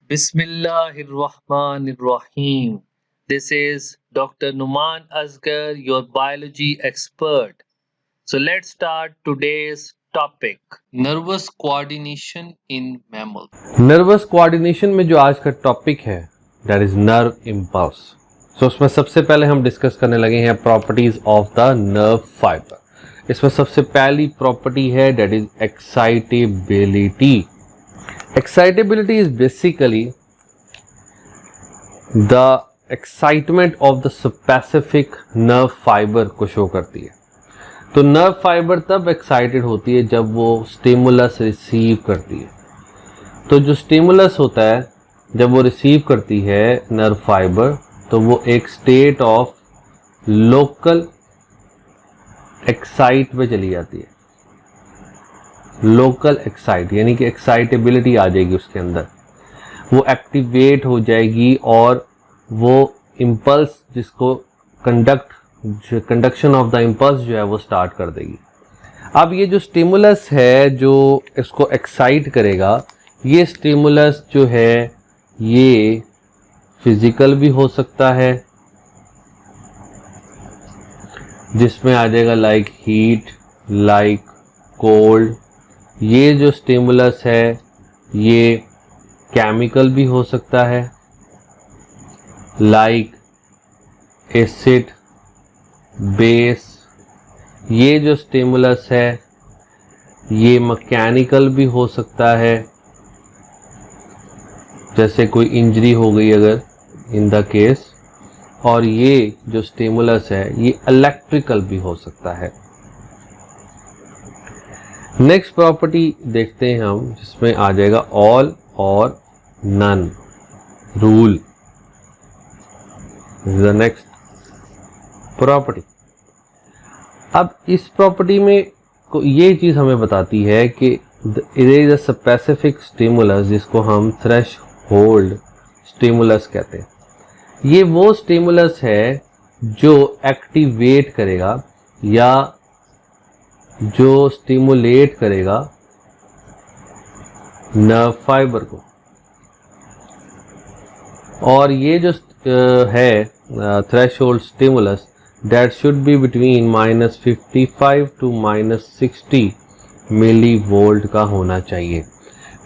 Bismillahirrahmanirrahim. This is Dr. Numan Asgar, your biology expert. So let's start today's topic. Nervous coordination in mammals. Nervous coordination में जो आज का topic है that is nerve impulse. सो उसमें सबसे पहले हम डिस्कस करने लगे हैं properties of the nerve fibre. इसमें सबसे पहली प्रॉपर्टी है that is excitability. Excitability is basically the excitement of the specific nerve fibre को शो करती है। तो नर्व फाइबर तब एक्साइटेड होती है जब वो स्टिमुलस रिसीव करती है। तो जो स्टिमुलस होता है जब वो रिसीव करती है नर्व फाइबर, तो वो एक स्टेट ऑफ लोकल एक्साइट में चली जाती है। लोकल एक्साइट यानी कि एक्साइटेबिलिटी आ जाएगी उसके अंदर, वो एक्टिवेट हो जाएगी और वो इम्पल्स जिसको कंडक्शन ऑफ द इम्पल्स जो है वो स्टार्ट कर देगी। अब ये जो स्टिमुलस है जो इसको एक्साइट करेगा, ये स्टिमुलस जो है ये फिजिकल भी हो सकता है, जिसमें आ जाएगा लाइक हीट, लाइक कोल्ड। ये जो स्टिमुलस है ये केमिकल भी हो सकता है लाइक एसिड, बेस। ये जो स्टिमुलस है ये मैकेनिकल भी हो सकता है, जैसे कोई इंजरी हो गई अगर इन द केस। और ये जो स्टिमुलस है ये इलेक्ट्रिकल भी हो सकता है। नेक्स्ट प्रॉपर्टी देखते हैं हम, जिसमें आ जाएगा ऑल और none rule. The next property. अब इस प्रॉपर्टी में ये चीज हमें बताती है कि it is a specific stimulus जिसको हम थ्रेश होल्ड स्टिमुलस कहते हैं। ये वो स्टिमुलस है जो एक्टिवेट करेगा या जो स्टिमुलेट करेगा नर्व फाइबर को। और ये जो है threshold stimulus that should be between -55 to -60 millivolt का होना चाहिए।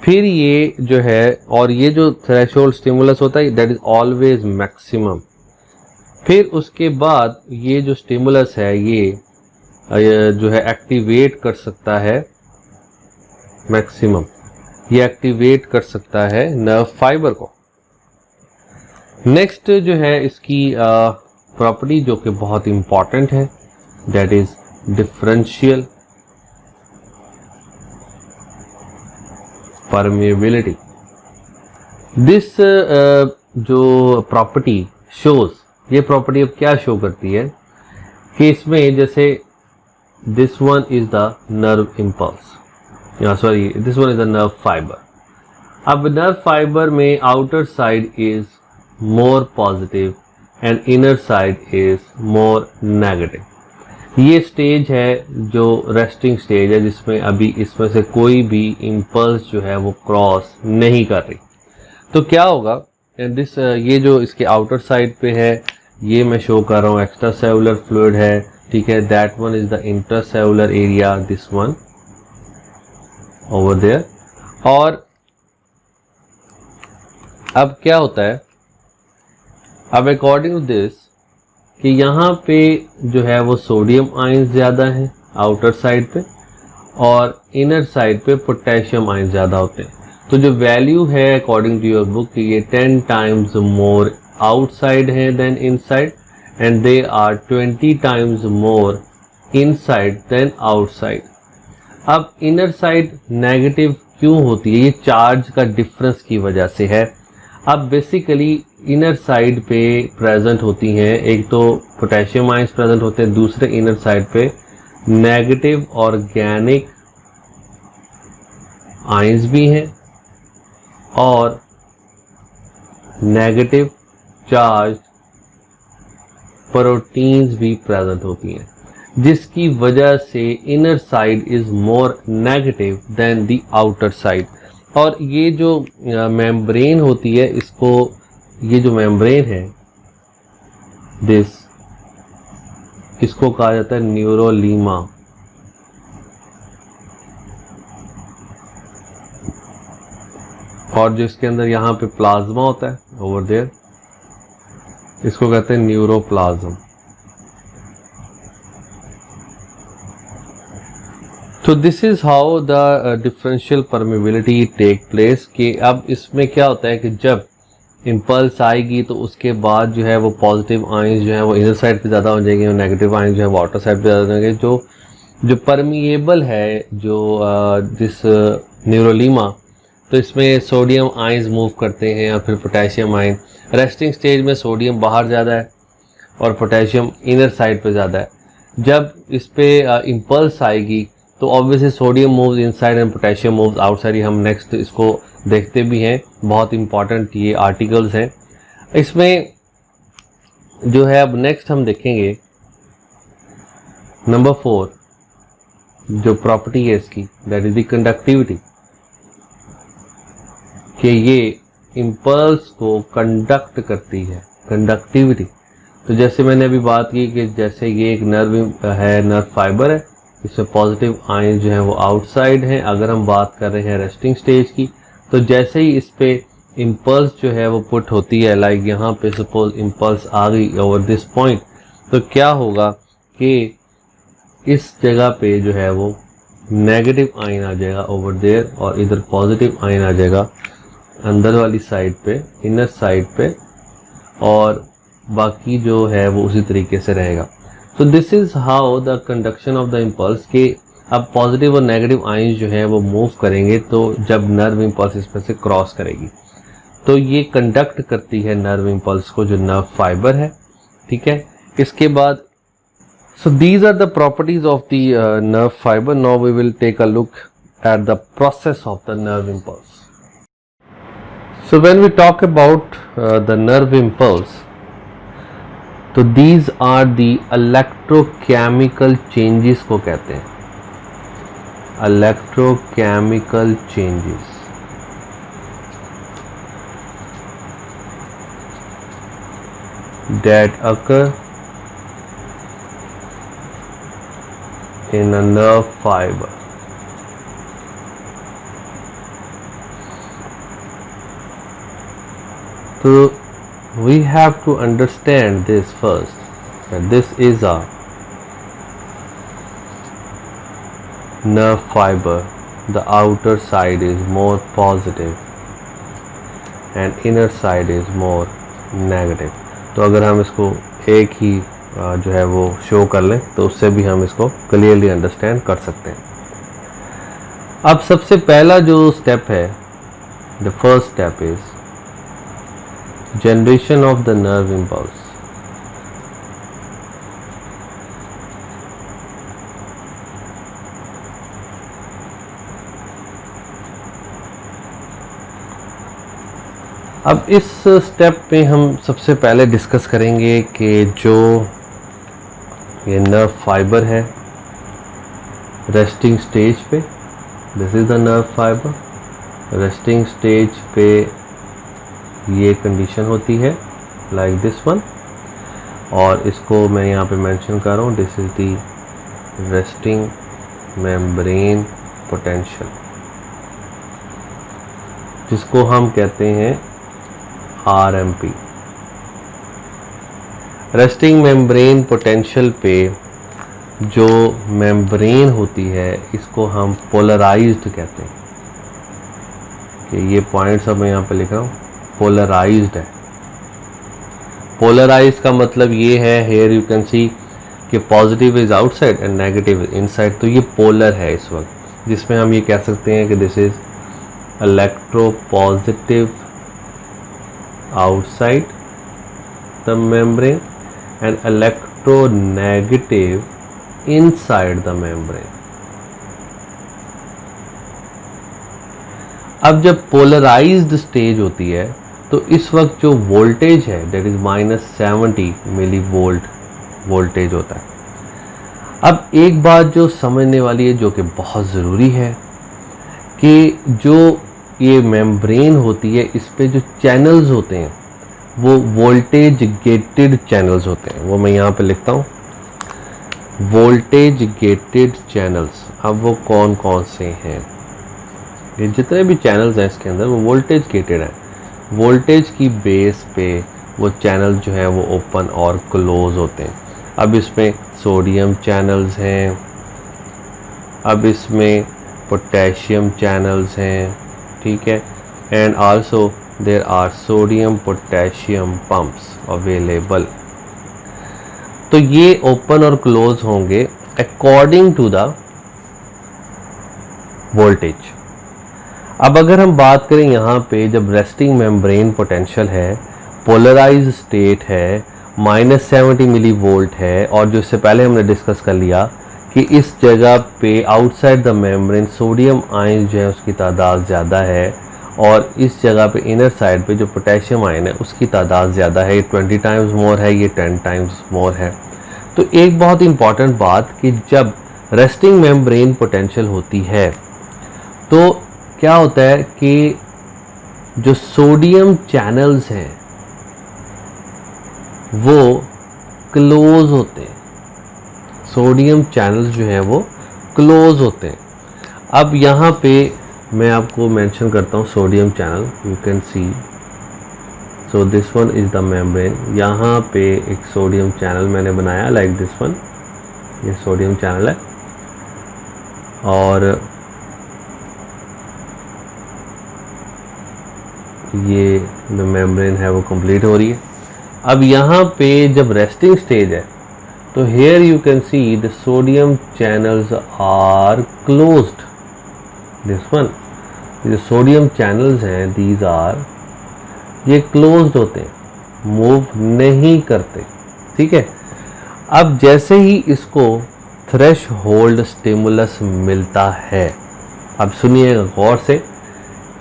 फिर ये जो है, और ये जो थ्रेशोल्ड स्टिमुलस होता है दैट इज ऑलवेज मैक्सिमम। फिर उसके बाद ये जो स्टिमुलस है ये जो है एक्टिवेट कर सकता है मैक्सिमम, ये एक्टिवेट कर सकता है नर्व फाइबर को। नेक्स्ट जो है इसकी प्रॉपर्टी जो कि बहुत इंपॉर्टेंट है that is differential permeability. This जो प्रॉपर्टी शोज, ये प्रॉपर्टी अब क्या शो करती है कि इसमें जैसे this one is the nerve impulse, sorry this one is the nerve fibre. अब नर्व फाइबर में outer side is more positive and inner side is more negative. ये स्टेज है जो रेस्टिंग स्टेज है, जिसमें अभी इसमें से कोई भी इम्पल्स जो है वो क्रॉस नहीं कर रही। तो क्या होगा, दिस ये जो इसके आउटर साइड पे है ये मैं शो कर रहा हूँ एक्स्ट्रा सेलुलर फ्लूइड है, ठीक है। That one is the intracellular area, this one over there. और अब क्या होता है, अब अकॉर्डिंग टू दिस कि यहाँ पे जो है वो सोडियम आयंस ज़्यादा हैं आउटर साइड पे, और इनर साइड पे पोटेशियम आयंस ज़्यादा होते हैं। तो जो वैल्यू है अकॉर्डिंग टू योर बुक कि ये 10 टाइम्स मोर आउटसाइड है than inside, and they are 20 times more inside than outside. अब इनर साइड नेगेटिव क्यों होती है? ये चार्ज का डिफरेंस की वजह से है। अब बेसिकली इनर साइड पे प्रेजेंट होती हैं, एक तो पोटेशियम आयंस प्रेजेंट होते हैं, दूसरे इनर साइड पे नेगेटिव ऑर्गेनिक आयंस भी हैं और नेगेटिव चार्ज प्रोटीन्स भी प्रेजेंट होती हैं, जिसकी वजह से inner side is more negative than the outer side. और ये जो मेम्ब्रेन होती है, इसको, ये जो मेम्ब्रेन है इसको कहा जाता है न्यूरोलीमा। और जो इसके अंदर यहाँ पे प्लाज्मा होता है ओवर देयर, इसको कहते हैं न्यूरोप्लाज्म। तो this is how the differential permeability take place. कि अब इसमें क्या होता है कि जब इम्पल्स आएगी तो उसके बाद जो है वो पॉजिटिव आयंस जो है वो इनर साइड पे ज़्यादा हो जाएंगे और नेगेटिव आयंस जो है वो आउटर साइड पे ज़्यादा हो जाएंगे। जो परमिएबल है जो दिस न्यूरोलीमा, तो इसमें सोडियम आयंस मूव करते हैं और फिर पोटेशियम आयन। रेस्टिंग स्टेज में सोडियम बाहर ज़्यादा है और पोटेशियम इनर साइड पे ज़्यादा है। जब इस पे इम्पल्स आएगी तो obviously sodium moves inside and potassium moves outside. हम नेक्स्ट इसको देखते भी हैं, बहुत इंपॉर्टेंट ये आर्टिकल्स हैं इसमें जो है। अब नेक्स्ट हम देखेंगे नंबर 4 जो प्रॉपर्टी है इसकी, दैट इज द कंडक्टिविटी। कि ये इम्पल्स को कंडक्ट करती है, कंडक्टिविटी। तो जैसे मैंने अभी बात की कि जैसे ये एक नर्व है, नर्व फाइबर है, इसमें पॉजिटिव आयन जो है वो आउटसाइड हैं। अगर हम बात कर रहे हैं रेस्टिंग स्टेज की, तो जैसे ही इस पे इम्पल्स जो है वो पुट होती है, लाइक यहाँ पे सपोज इम्पल्स आ गई ओवर दिस पॉइंट, तो क्या होगा कि इस जगह पे जो है वो नेगेटिव आयन आ जाएगा ओवर देयर और इधर पॉजिटिव आयन आ जाएगा अंदर वाली साइड पे, इनर साइड पे, और बाकी जो है वो उसी तरीके से रहेगा। तो this is how the conduction of the impulse. के अब पॉजिटिव और नेगेटिव आयंस जो है वो मूव करेंगे तो जब नर्व इम्पल्स इसमें से क्रॉस करेगी तो ये कंडक्ट करती है नर्व इम्पल्स को, जो नर्व फाइबर है। ठीक है, इसके बाद so these are the properties of the nerve fibre. Now we will take a look at the process of the nerve impulse. So when we talk about the nerve impulse, तो these are the electrochemical changes को कहते हैं, electrochemical changes. that occur in a nerve fiber. So we have to understand this first, that this is a nerve fiber. The outer side is more positive and inner side is more negative. तो अगर हम इसको एक ही जो है वो show कर लें तो उससे भी हम इसको क्लियरली अंडरस्टैंड कर सकते हैं। अब सबसे पहला जो स्टेप है, the first step is generation of the nerve impulse. अब इस स्टेप पे हम सबसे पहले डिस्कस करेंगे कि जो ये नर्व फाइबर है रेस्टिंग स्टेज पे, this is the nerve fibre. Resting stage पे ये कंडीशन होती है लाइक दिस वन, और इसको मैं यहाँ पे मेंशन कर रहा हूँ, this is the resting membrane potential, जिसको हम कहते हैं RMP। रेस्टिंग मेम्ब्रेन पोटेंशियल पे जो मेम्ब्रेन होती है इसको हम पोलराइज्ड कहते हैं। कि ये पॉइंट्स अब मैं यहाँ पे लिख रहा हूँ, पोलराइज्ड है। पोलराइज्ड का मतलब ये है, हेयर यू कैन सी कि positive is outside and negative is inside. तो ये पोलर है इस वक्त, जिसमें हम ये कह सकते हैं कि this is electro positive outside the membrane and electronegative inside the membrane। अब जब पोलराइज्ड स्टेज होती है तो इस वक्त जो वोल्टेज है that is -70 milli volt voltage होता है। अब एक बात जो समझने वाली है, जो कि बहुत ज़रूरी है, कि जो ये मेम्ब्रेन होती है, इस पे जो चैनल्स होते हैं वो वोल्टेज गेटेड चैनल्स होते हैं। वो मैं यहाँ पे लिखता हूँ, वोल्टेज गेटेड चैनल्स। अब वो कौन कौन से हैं? ये जितने भी चैनल्स हैं इसके अंदर वो वोल्टेज गेटेड हैं। वोल्टेज की बेस पे वो चैनल जो है वो ओपन और क्लोज होते हैं। अब इसमें सोडियम चैनल्स हैं, अब इसमें पोटेशियम चैनल्स हैं, ठीक है, and also there are sodium potassium pumps available. तो ये ओपन और क्लोज होंगे अकॉर्डिंग टू द वोल्टेज। अब अगर हम बात करें यहाँ पे, जब रेस्टिंग मेम्ब्रेन पोटेंशियल है, पोलराइज स्टेट है, -70 मिली वोल्ट है, और जो इससे पहले हमने डिस्कस कर लिया कि इस जगह पे outside the membrane sodium ion जो है उसकी तादाद ज़्यादा है, और इस जगह पे इनर साइड पे जो पोटेशियम आयन है उसकी तादाद ज़्यादा है, ये 20 टाइम्स मोर है, ये 10 टाइम्स मोर है। तो एक बहुत इंपॉर्टेंट बात कि जब रेस्टिंग मेम्ब्रेन पोटेंशियल होती है तो क्या होता है कि जो सोडियम चैनल्स हैं वो क्लोज होते हैं, सोडियम चैनल्स जो हैं वो क्लोज होते हैं। अब यहाँ पे मैं आपको मेंशन करता हूँ sodium channel, you can C, so this one is the membrane. यहाँ पे एक सोडियम चैनल मैंने बनाया लाइक दिस वन, ये सोडियम चैनल है, और ये जो मेम्ब्रेन है वो कंप्लीट हो रही है। अब यहाँ पे जब रेस्टिंग स्टेज है तो here you can see the sodium channels are closed, this one, जो सोडियम चैनल्स हैं दीज आर, ये क्लोज्ड होते हैं, मूव नहीं करते, ठीक है। अब जैसे ही इसको थ्रेश होल्ड स्टिमुलस मिलता है, अब सुनिएगा गौर से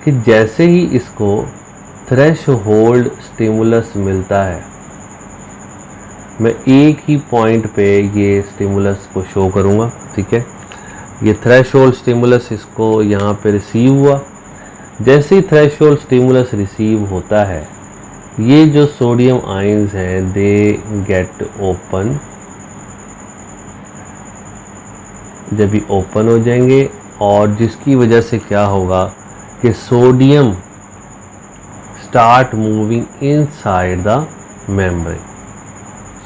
कि जैसे ही इसको थ्रेश होल्ड स्टिमुलस मिलता है, मैं एक ही पॉइंट पे ये स्टिमुलस को शो करूँगा, ठीक है। ये थ्रेश होल्ड स्टिमुलस इसको यहाँ पे रिसीव हुआ। जैसे ही थ्रेश होल्ड स्टिमुलस रिसीव होता है, ये जो सोडियम आयंस हैं दे गेट ओपन। जब ये ओपन हो जाएंगे और जिसकी वजह से क्या होगा कि sodium start moving inside the membrane,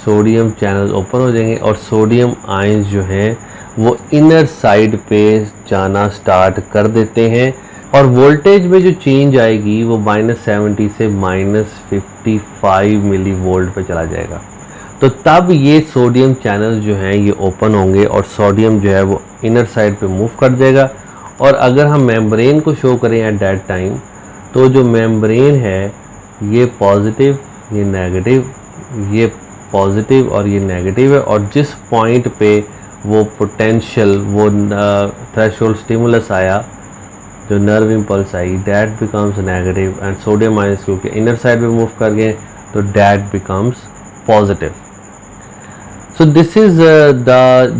sodium channel open हो जाएंगे और सोडियम आयंस जो हैं वो इनर साइड पे जाना स्टार्ट कर देते हैं, और वोल्टेज में जो चेंज आएगी वो -70 से -55 मिली वोल्ट पे चला जाएगा। तो तब ये सोडियम चैनल जो हैं ये ओपन होंगे और सोडियम जो है वो इनर साइड पे मूव कर जाएगा। और अगर हम मेम्ब्रेन को शो करें एट दैट टाइम, तो जो मेम्ब्रेन है ये पॉजिटिव, ये नेगेटिव, ये पॉजिटिव और ये नेगेटिव है, और जिस पॉइंट पे वो पोटेंशियल, वो थ्रेशोल्ड स्टिमुलस आया, जो nerve impulse I, that becomes negative, and sodium ions क्योंकि इनर साइड पे मूव कर गए तो that becomes positive. So this is the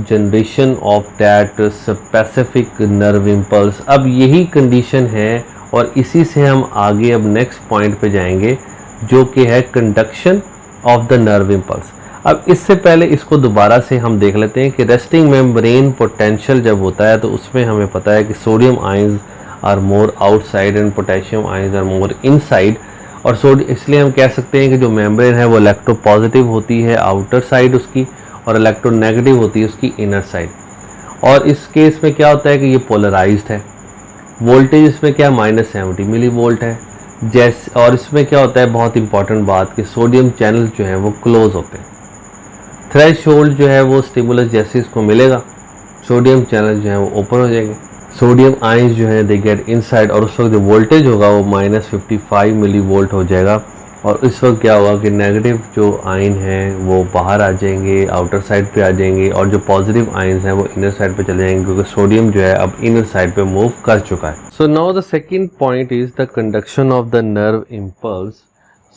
generation of that specific nerve impulse। अब यही कंडीशन है और इसी से हम आगे अब नेक्स्ट पॉइंट पे जाएंगे जो कि है conduction of the nerve impulse. अब इससे पहले इसको दोबारा से हम देख लेते हैं कि रेस्टिंग मेम्ब्रेन पोटेंशियल जब होता है तो उसमें हमें पता है कि sodium ions are more outside and potassium ions are more inside, और इसलिए हम कह सकते हैं कि जो मेम्ब्रेन है वो इलेक्ट्रोपॉजिटिव होती है आउटर साइड उसकी, और इलेक्ट्रोनेगेटिव होती है उसकी इनर साइड। और इस केस में क्या होता है कि ये पोलराइज्ड है, वोल्टेज इसमें क्या -70 मिली वोल्ट है जैसे, और इसमें क्या होता है बहुत इंपॉर्टेंट बात कि सोडियम चैनल जो है वो क्लोज होते हैं। थ्रेश होल्ड जो है वो स्टिमुलस जैसे इसको मिलेगा, सोडियम चैनल जो है वो ओपन हो जाएंगे, सोडियम आयंस जो है दे गेट इनसाइड, और उस वक्त जो वोल्टेज होगा वो -55 मिली वोल्ट हो जाएगा। और इस वक्त क्या होगा कि नेगेटिव जो आयन हैं वो बाहर आ जाएंगे, आउटर साइड पे आ जाएंगे, और जो पॉजिटिव आयंस हैं वो इनर साइड पे चले जाएंगे क्योंकि सोडियम जो है अब इनर साइड पे मूव कर चुका है। So now the second point is the conduction of the nerve impulse.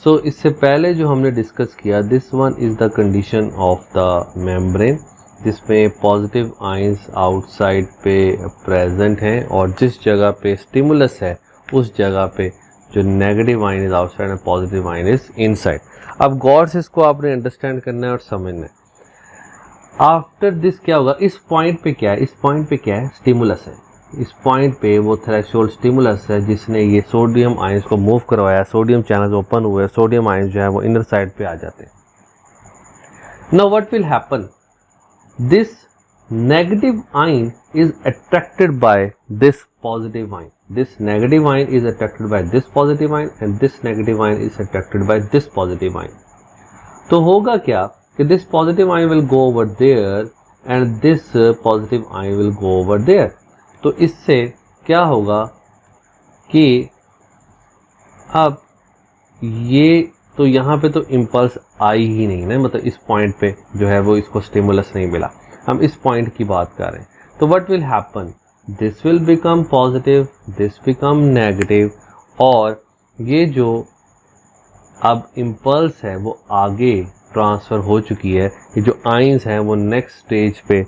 So इससे पहले जो हमने डिस्कस किया, this one is the condition of the membrane जिसमें पॉजिटिव आयंस आउटसाइड पे प्रेजेंट हैं और जिस जगह पे स्टिमुलस है उस जगह पे जो negative ion is outside and positive ion is inside. अब गौर से इसको आपने अंडरस्टैंड करना है और समझना है। आफ्टर दिस क्या होगा, इस पॉइंट पे क्या है, इस पॉइंट पे क्या है, स्टिमुलस है। इस पॉइंट पे वो थ्रेशोल्ड स्टिमुलस है जिसने ये सोडियम आयंस को मूव करवाया, सोडियम चैनल्स ओपन हुए, सोडियम आयंस जो है वो इनर साइड पे आ जाते हैं। Now what will happen, this negative ion is attracted by this positive ion. This negative ion is attracted by this positive ion and this negative ion is attracted by this positive ion. तो होगा क्या कि this positive ion will go over there and this positive ion will go over there. तो इससे क्या होगा कि अब ये तो यहाँ पे तो इम्पल्स आई ही नहीं ना, मतलब इस पॉइंट पे जो है वो इसको स्टिमुलस नहीं मिला। हम इस पॉइंट की बात कर रहे हैं। तो what will happen, this will become positive, this become negative, और ये जो अब इम्पल्स है वो आगे ट्रांसफ़र हो चुकी है। ये जो आयंस हैं वो नेक्स्ट स्टेज पे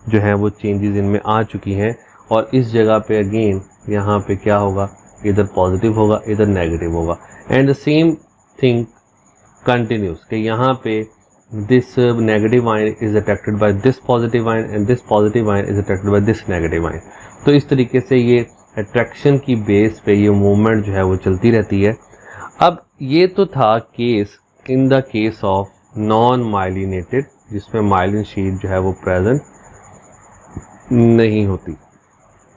जो है वो चेंजेस इनमें आ चुकी हैं, और इस जगह पे अगेन यहाँ पे क्या होगा, इधर पॉजिटिव होगा, इधर नेगेटिव होगा, and the same thing continuous कि यहाँ पे this negative ion is attracted by this positive ion and this positive ion is attracted by this negative ion. तो इस तरीके से ये अट्रैक्शन की बेस पे ये मूवमेंट जो है वो चलती रहती है। अब ये तो था case in the case of non myelinated, जिसमें माइलिन शीट जो है वो प्रेजेंट नहीं होती।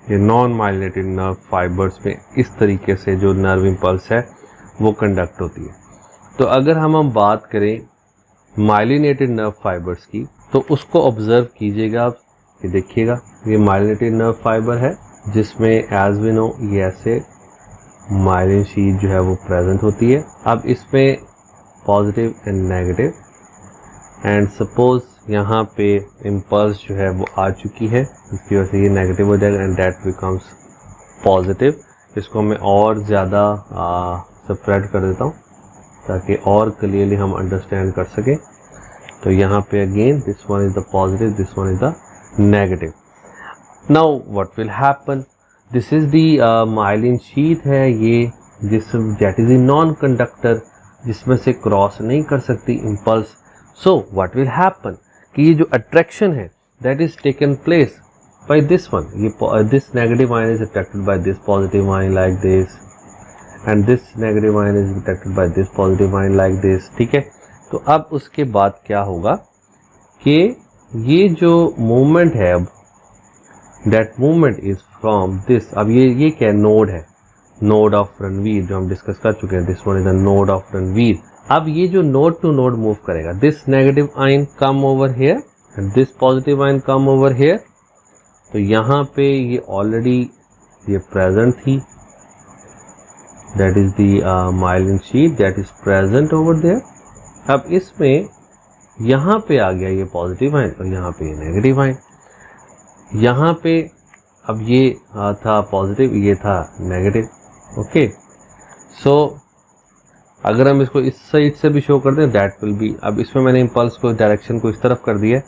ये नॉन माइलिनेटेड नर्व फाइबर्स में इस तरीके से जो नर्व इम्पल्स है वो कंडक्ट होती है। तो अगर हम बात करें माइलिनेटेड नर्व फाइबर्स की, तो उसको ऑब्जर्व कीजिएगा आप, ये देखिएगा ये माइलिनेटेड नर्व फाइबर है जिसमें एज वी नो ये ऐसे माइलिन शीट जो है वो प्रेजेंट होती है। अब इसमें positive and negative, and suppose यहाँ पे इम्पल्स जो है वो आ चुकी है, इसकी वजह से ये नेगेटिव हो जाएगा एंड दैट बिकम्स पॉजिटिव। इसको मैं और ज़्यादा सेपरेट कर देता हूँ ताकि और क्लियरली हम अंडरस्टैंड कर सकें। तो यहाँ पे again this one is the positive, this one is the negative. Now what will happen, this is the myelin sheath है ये, जिस that is the non conductor, जिसमें से क्रॉस नहीं कर सकती impulse. So what will happen कि ये जो अट्रैक्शन है that is taken place by this one, ये this negative ion is attracted by this positive ion like this, and this negative ion is attracted by this positive ion like this, ठीक है। तो अब उसके बाद क्या होगा कि ये जो मूवमेंट है, अब that movement is from this, अब ये क्या नोड है, नोड ऑफ रणवीर जो हम डिस्कस कर चुके हैं, this one is the node of Ranveer. अब ये जो नोड टू नोड मूव करेगा, this negative ion come over here and this positive ion come over here. तो यहाँ पे ये ऑलरेडी ये प्रेजेंट थी, that is the myelin sheath that is present over there। अब इसमें यहाँ पे आ गया ये पॉजिटिव आयन और यहाँ पे ये नेगेटिव आयन। यहाँ पे अब ये था पॉजिटिव, ये था नेगेटिव। ओके, सो अगर हम इसको इस साइड से भी शो कर दें दैट विल बी, अब इसमें मैंने इम्पल्स को डायरेक्शन को इस तरफ कर दिया है,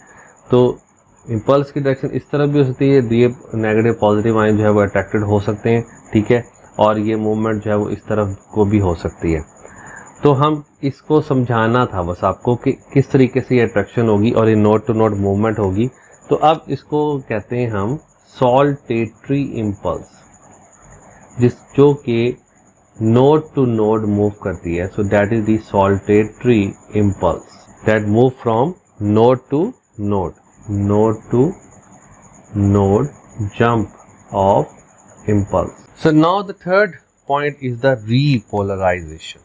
तो इम्पल्स की डायरेक्शन इस तरफ भी हो सकती है, ये नेगेटिव पॉजिटिव आयन जो है वो अट्रैक्टेड हो सकते हैं, ठीक है, और ये मूवमेंट जो है वो इस तरफ को भी हो सकती है। तो हम इसको समझाना था बस आपको कि किस तरीके से ये अट्रैक्शन होगी और ये नोड टू नोड मूवमेंट होगी। तो अब इसको कहते हैं हम सॉल्टेटरी इम्पल्स, जो कि नोड टू नोड मूव करती है। So that is the saltatory impulse that move from node to node, node to node jump of impulse. So now the third point is the repolarization.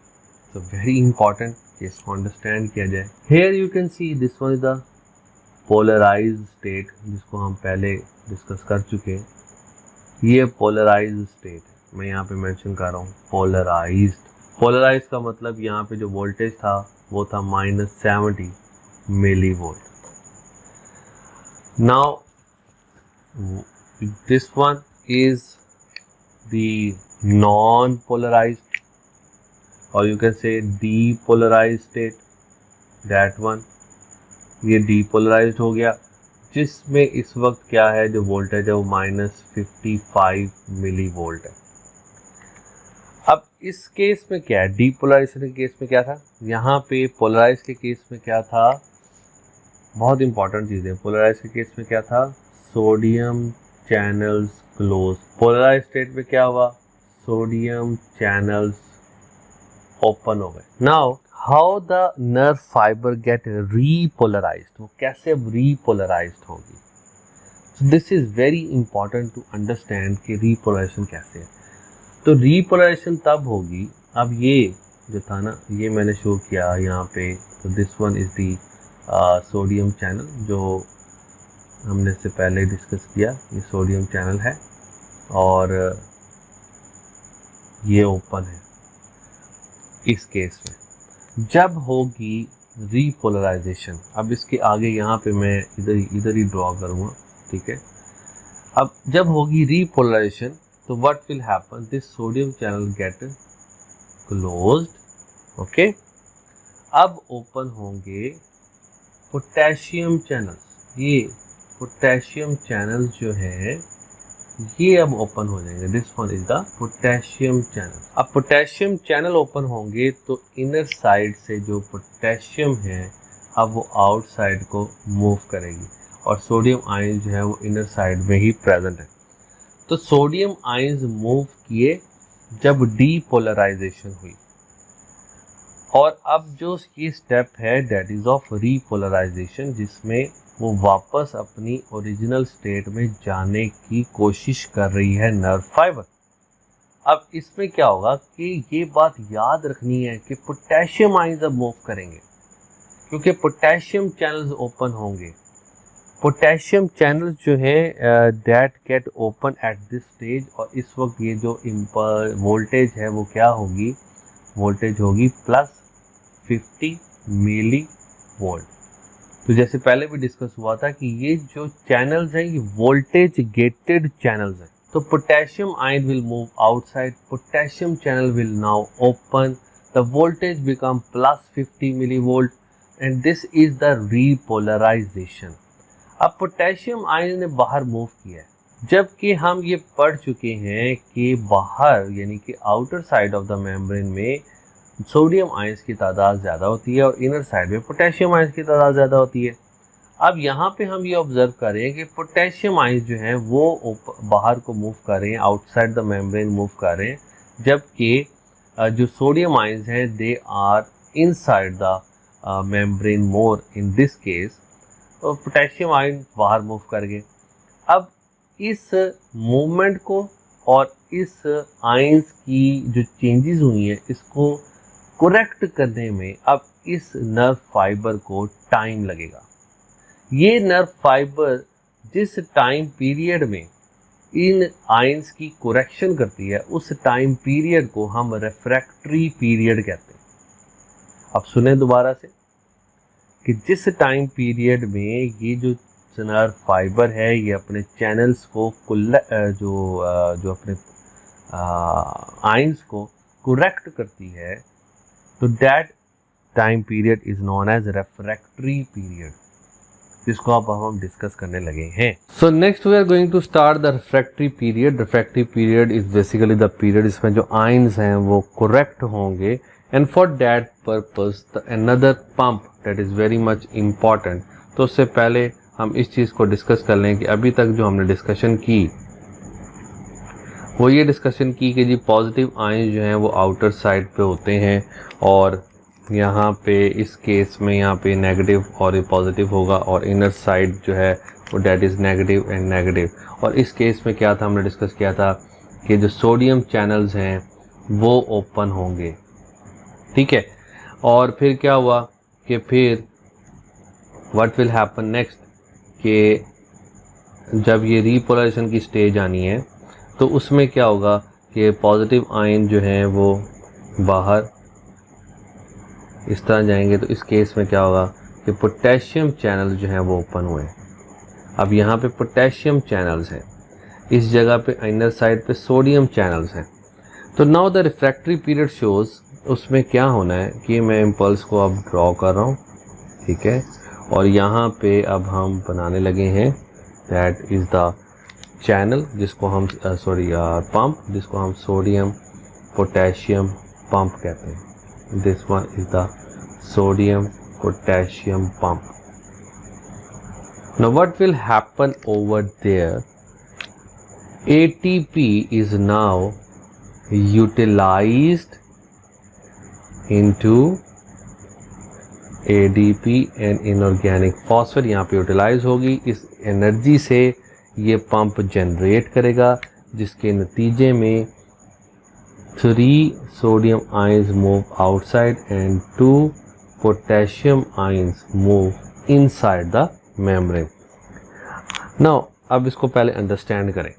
So very important कि इसको understand किया जाए। Here you can see this one is the polarized state, जिसको हम पहले discuss कर चुके हैं। ये polarized state है, मैं यहाँ पे मेंशन कर रहा हूँ polarized। Polarized का मतलब यहाँ पे जो वोल्टेज था वो था -70 millivolt। Now this one is the non-polarized, or you can say depolarized state, that one, ये depolarized हो गया, जिसमें इस वक्त क्या है, जो वोल्टेज है वो -55 मिली वोल्ट है। इस केस में क्या है, डीपोलराइजेशन के केस में क्या था, यहाँ पे पोलराइज के केस में क्या था, बहुत इंपॉर्टेंट चीज़ है, पोलराइज के केस में क्या था, sodium channels close. Polarise state में क्या हुआ, सोडियम चैनल्स ओपन हो गए। Now how the nerve fibre get repolarised, वो कैसे अब रीपोलराइज्ड होगी। So this is very important to understand कि रीपोलराइजेशन कैसे है। तो रीपोलराइजेशन तब होगी, अब ये जो था ना, ये मैंने शो किया यहाँ पे, तो this one is the sodium channel, जो हमने इससे पहले डिस्कस किया, ये सोडियम चैनल है और ये ओपन है। इस केस में जब होगी रीपोलराइजेशन, अब इसके आगे यहाँ पे मैं इधर ही ड्रॉ करूँगा, ठीक है। अब जब होगी रीपोलराइजेशन तो what will happen, this sodium channel gate closed, okay. अब ओपन होंगे पोटेशियम चैनल्स, ये पोटेशियम चैनल्स जो है ये अब ओपन हो जाएंगे, this one is the potassium channel. अब पोटेशियम चैनल ओपन होंगे तो इनर साइड से जो पोटेशियम है अब वो आउटसाइड को मूव करेगी और सोडियम आयन जो है वो इनर साइड में ही प्रेजेंट है। तो सोडियम आयन्स मूव किए जब डीपोलराइजेशन हुई, और अब जो ये स्टेप है दैट इज ऑफ रीपोलराइजेशन, जिसमें वो वापस अपनी ओरिजिनल स्टेट में जाने की कोशिश कर रही है नर्व फाइबर। अब इसमें क्या होगा कि ये बात याद रखनी है कि पोटेशियम आयन्स अब मूव करेंगे, क्योंकि पोटेशियम चैनल्स ओपन होंगे। पोटेशियम चैनल्स जो है that get open at this stage, और इस वक्त ये जो वोल्टेज है वो क्या होगी, वोल्टेज होगी +50 मिली वोल्ट। तो जैसे पहले भी डिस्कस हुआ था कि ये जो चैनल्स हैं ये वोल्टेज गेटेड चैनल्स हैं। तो potassium ion will move outside, potassium channel will now open, the voltage become +50 milli volt and this is the repolarisation. अब पोटेशियम आयन ने बाहर मूव किया है, जबकि हम ये पढ़ चुके हैं कि बाहर यानी कि outer side of the membrane में सोडियम आयंस की तादाद ज़्यादा होती है और इनर साइड में पोटेशियम आयंस की तादाद ज़्यादा होती है। अब यहाँ पे हम ये ऑब्जर्व कर रहे हैं कि पोटेशियम आयंस जो हैं वो बाहर को मूव कर रहे हैं, आउटसाइड द मेम्ब्रेन मूव कर रहे हैं, जबकि जो सोडियम आयंस हैं they are inside the membrane more in this case, तो पोटेशियम आयन बाहर मूव कर गए। अब इस मूवमेंट को और इस आयंस की जो चेंजेस हुई हैं इसको करेक्ट करने में अब इस नर्व फाइबर को टाइम लगेगा। ये नर्व फाइबर जिस टाइम पीरियड में इन आयंस की करेक्शन करती है उस टाइम पीरियड को हम रिफ्रैक्टरी पीरियड कहते हैं। अब सुने दोबारा से कि जिस टाइम पीरियड में ये जो नर्व फाइबर है ये अपने चैनल्स को जो अपने आयंस को करेक्ट करती है, तो that time period is known as refractory period, जिसको अब हम डिस्कस करने लगे हैं। So next we are going to start the refractory period. Refractory period is basically the period इसमें जो आयंस हैं वो करेक्ट होंगे, and for that purpose the another pump that is very much important. तो उससे पहले हम इस चीज़ को डिस्कस कर लें कि अभी तक जो हमने डिस्कशन की वो ये डिस्कशन की कि जी पॉजिटिव आयंस जो हैं वो आउटर साइड पे होते हैं, और यहाँ पे इस केस में यहाँ पे नेगेटिव और ये पॉजिटिव होगा, और इनर साइड जो है वो that is negative and negative. और इस केस में क्या था, हमने डिस्कस किया था कि जो सोडियम चैनल्स हैं वो ओपन होंगे, ठीक है। और फिर क्या हुआ कि फिर व्हाट विल हैपन नेक्स्ट, कि जब ये रीपोलराइजेशन की स्टेज आनी है तो उसमें क्या होगा कि पॉजिटिव आयन जो हैं वो बाहर इस तरह जाएंगे। तो इस केस में क्या होगा कि पोटेशियम चैनल जो हैं वो ओपन हुए। अब यहाँ पे पोटेशियम चैनल्स हैं, इस जगह पे इनर साइड पे सोडियम चैनल्स हैं। तो now the refractory period shows, उसमें क्या होना है कि मैं इम्पल्स को अब ड्रॉ कर रहा हूँ, ठीक है, और यहाँ पे अब हम बनाने लगे हैं दैट इज़ द चैनल जिसको हम पंप जिसको हम सोडियम पोटेशियम पंप कहते हैं। This one is the sodium potassium pump. Now what will happen over there? ATP is now utilized into ADP and inorganic phosphate। यहाँ पे यूटिलाइज होगी, इस एनर्जी से ये पंप जनरेट करेगा, जिसके नतीजे में 3 sodium ions move outside and 2 potassium ions move inside the membrane। Now अब इसको पहले अंडरस्टैंड करें।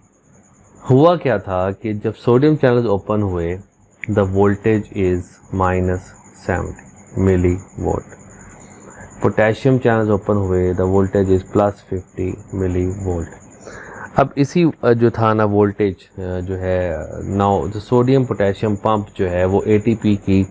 हुआ क्या था कि जब सोडियम चैनल्स ओपन हुए, the voltage is -70 milli volt. Potassium channels open हुए, the voltage is +50 milli volt. अब इसी जो था ना वोल्टेज जो है नाउ जो सोडियम पोटेशियम पंप जो है वो एटीपी की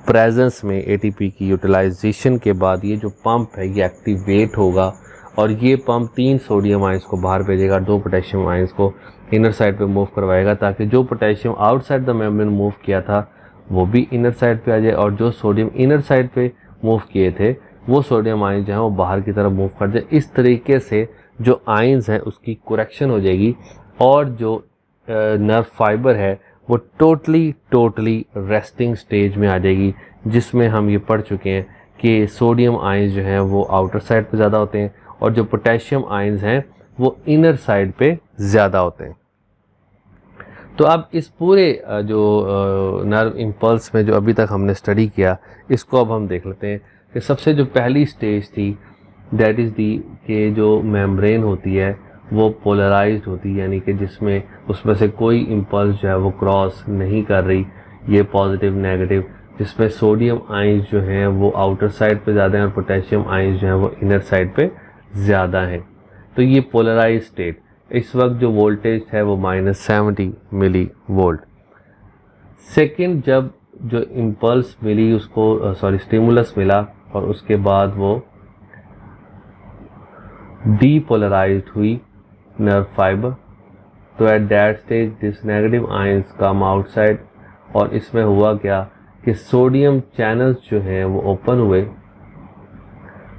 प्रेजेंस में, एटीपी की यूटिलाइजेशन के बाद ये जो पंप है ये एक्टिवेट होगा और ये पंप 3 सोडियम आयंस को बाहर भेजेगा, 2 पोटेशियम आयंस को इनर साइड पे मूव करवाएगा, ताकि जो potassium outside the membrane move किया था वो भी इनर साइड पे आ जाए और जो सोडियम इनर साइड पे मूव किए थे वो सोडियम आयंस जो है वो बाहर की तरफ मूव कर जाए। इस तरीके से जो आयंस हैं उसकी करेक्शन हो जाएगी और जो नर्व फाइबर है वो टोटली रेस्टिंग स्टेज में आ जाएगी, जिसमें हम ये पढ़ चुके हैं कि सोडियम आयंस जो हैं वो आउटर साइड पे ज़्यादा होते हैं और जो पोटेशियम आयंस हैं वो इनर साइड पे ज़्यादा होते हैं। तो अब इस पूरे जो नर्व इम्पल्स में जो अभी तक हमने स्टडी किया, इसको अब हम देख लेते हैं कि सबसे जो पहली स्टेज थी दैट इज़ दी कि जो मेम्ब्रेन होती है वो पोलराइज्ड होती है, यानी कि जिसमें उसमें से कोई इम्पल्स जो है वो क्रॉस नहीं कर रही, ये पॉजिटिव नेगेटिव, जिसमें सोडियम आयंस जो हैं वो आउटर साइड पे ज़्यादा हैं और पोटेशियम आयंस जो हैं वो इनर साइड पे ज़्यादा हैं। तो ये पोलराइज स्टेट, इस वक्त जो वोल्टेज है वो -70 मिली वोल्ट। सेकेंड, जब जो इम्पल्स मिली उसको स्टिमुलस मिला और उसके बाद वो डीपोलराइज्ड हुई नर्व फाइबर, तो at that stage this negative ions come outside और इसमें हुआ क्या कि सोडियम चैनल्स जो हैं वो ओपन हुए।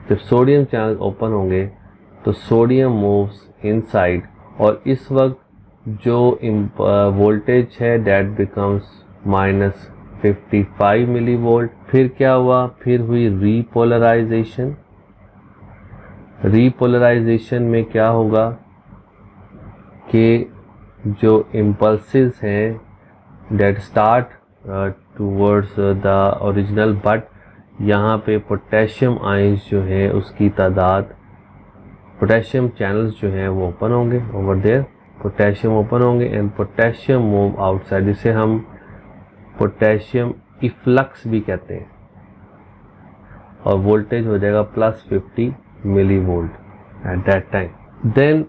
जब सोडियम चैनल ओपन होंगे तो सोडियम मूव्स इनसाइड और इस वक्त जो वोल्टेज है दैट बिकम्स -55 मिली वोल्ट। फिर क्या हुआ, फिर हुई रीपोलराइजेशन। रीपोलराइजेशन में क्या होगा कि जो इम्पल्सेस हैं that start towards the original, but यहाँ पे पोटेशियम आयंस जो हैं उसकी तादाद, पोटेशियम चैनल्स जो हैं वो ओपन होंगे ओवर देयर, पोटेशियम ओपन होंगे एंड पोटेशियम मूव आउटसाइड, जिसे हम पोटेशियम इफ्लक्स भी कहते हैं और वोल्टेज हो जाएगा +50 milli volt at that time. Then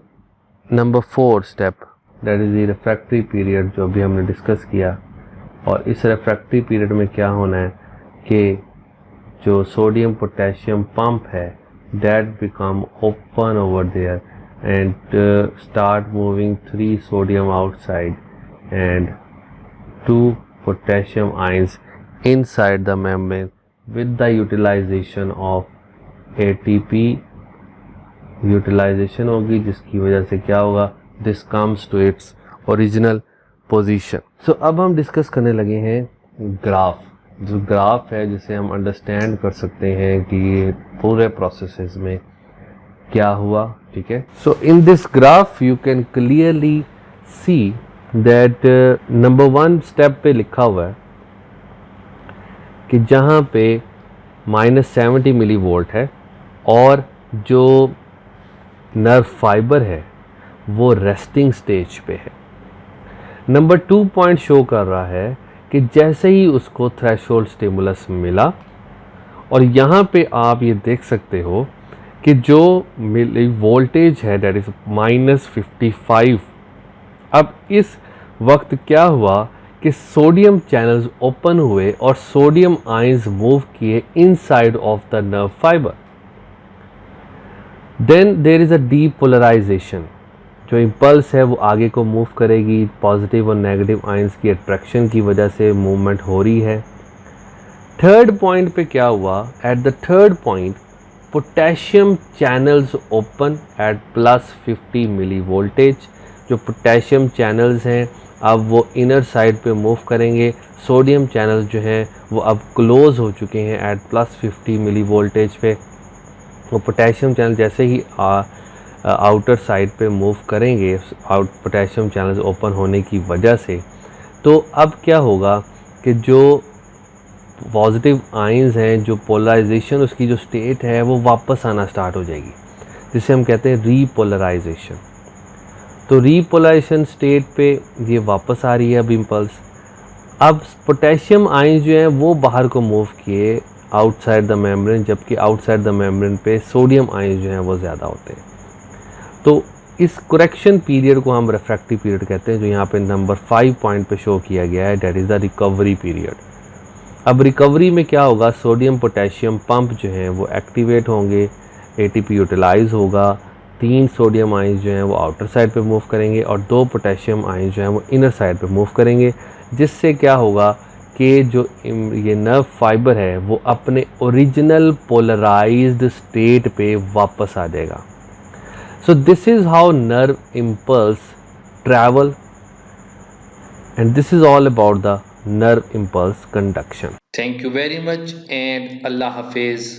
number 4 step that is the refractory period, जो अभी हमने डिस्कस किया। और इस रिफ्रैक्टरी पीरियड में क्या होना है कि जो सोडियम पोटेशियम पंप है that become open over there and start moving 3 sodium outside and 2 potassium ions inside the membrane with the utilization of ATP utilization होगी, जिसकी वजह से क्या होगा, this comes to its original position। So अब हम discuss करने लगे हैं ग्राफ। जो ग्राफ है जिसे हम अंडरस्टैंड कर सकते हैं कि ये पूरे प्रोसेसेस में क्या हुआ, ठीक है। So in this graph you can clearly see that number 1 step पे लिखा हुआ है कि जहाँ पे -70 मिली वोल्ट है और जो नर्व फाइबर है वो रेस्टिंग स्टेज पे है। नंबर 2 पॉइंट शो कर रहा है कि जैसे ही उसको थ्रेशोल्ड स्टिमुलस मिला, और यहाँ पे आप ये देख सकते हो कि जो वोल्टेज है दैट इज -55। अब इस वक्त क्या हुआ कि सोडियम चैनल्स ओपन हुए और सोडियम आयंस मूव किए inside of the nerve fibre. Then there is a depolarisation. जो इम्पल्स है वो आगे को मूव करेगी, पॉजिटिव और नेगेटिव आयंस की अट्रैक्शन की वजह से मूवमेंट हो रही है। थर्ड पॉइंट पे क्या हुआ, at the third point potassium channels open at +50 milli voltage. जो पोटेशियम चैनल्स हैं अब वो इनर साइड पे मूव करेंगे, सोडियम चैनल्स जो हैं वो अब क्लोज हो चुके हैं एट +50 मिली वोल्टेज पे। वो पोटेशियम चैनल जैसे ही आउटर साइड पे मूव करेंगे पोटेशियम चैनल्स ओपन होने की वजह से, तो अब क्या होगा कि जो पॉजिटिव आयंस हैं, जो पोलराइजेशन उसकी जो स्टेट है वो वापस आना स्टार्ट हो जाएगी, जिसे हम कहते हैं रीपोलराइजेशन। तो रीपोलराइजेशन स्टेट पे ये वापस आ रही है अब इम्पल्स। अब पोटेशियम आयंस जो हैं वो बाहर को मूव किए आउटसाइड द मेम्ब्रेन, जबकि आउटसाइड द मेम्ब्रेन पे सोडियम आयंस जो हैं वो ज़्यादा होते हैं। तो इस करेक्शन पीरियड को हम रिफ्रैक्टिव पीरियड कहते हैं, जो यहाँ पे नंबर 5 पॉइंट पे शो किया गया है, that is the recovery period. अब रिकवरी में क्या होगा, सोडियम पोटेशियम पंप जो हैं वो एक्टिवेट होंगे, एटीपी यूटिलाइज होगा, 3 सोडियम आयंस जो हैं वो आउटर साइड पे मूव करेंगे और 2 पोटेशियम आयंस जो हैं वो इनर साइड पे मूव करेंगे, जिससे क्या होगा कि जो ये नर्व फाइबर है वो अपने ओरिजिनल पोलराइज्ड स्टेट पे वापस आ जाएगा। So this is how nerve impulse travel, and this is all about the nerve impulse conduction. Thank you very much and Allah Hafiz.